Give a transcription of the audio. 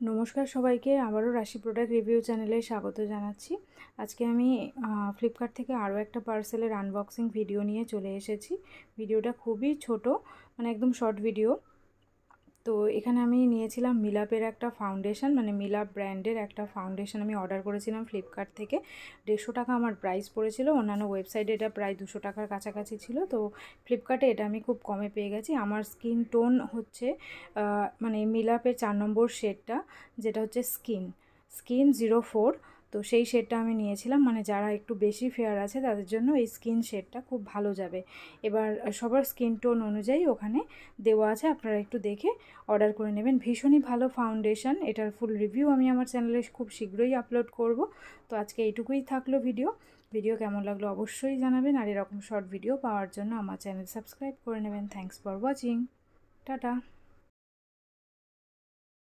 নমস্কার সবাইকে, আবারও রাশি প্রোডাক্ট রিভিউ চ্যানেলে স্বাগত জানাচ্ছি। আজকে আমি ফ্লিপকার্ট থেকে আরও একটা পার্সেলের আনবক্সিং ভিডিও নিয়ে চলে এসেছি। ভিডিওটা খুবই ছোট, মানে একদম শর্ট ভিডিও। তো এখানে আমি নিয়েছিলাম মিলাপের একটা ফাউন্ডেশন, মানে মিলাপ ব্র্যান্ডের একটা ফাউন্ডেশন আমি অর্ডার করেছিলাম ফ্লিপকার্ট থেকে। 150 টাকা আমার প্রাইস পড়েছিল, অন্যান্য ওয়েবসাইটে এটা প্রায় 200 টাকার কাছাকাছি ছিল। তো ফ্লিপকার্টে এটা আমি খুব কমে পেয়ে গেছি। আমার স্কিন টোন হচ্ছে মানে মিলাপের 4 নম্বর শেডটা, যেটা হচ্ছে স্কিন 04। তো সেই শেডটা আমি নিয়েছিলাম, মানে যারা একটু বেশি ফেয়ার আছে তাদের জন্য এই স্কিন শেডটা খুব ভালো যাবে। এবার সবার স্কিন টোন অনুযায়ী ওখানে দেওয়া আছে, আপনারা একটু দেখে অর্ডার করে নেবেন। ভীষণই ভালো ফাউন্ডেশন, এটার ফুল রিভিউ আমি আমার চ্যানেলে খুব শীঘ্রই আপলোড করব। তো আজকে এইটুকুই থাকলো ভিডিও কেমন লাগলো অবশ্যই জানাবেন, আর এরকম শর্ট ভিডিও পাওয়ার জন্য আমার চ্যানেল সাবস্ক্রাইব করে নেবেন। Thanks for watching, tata.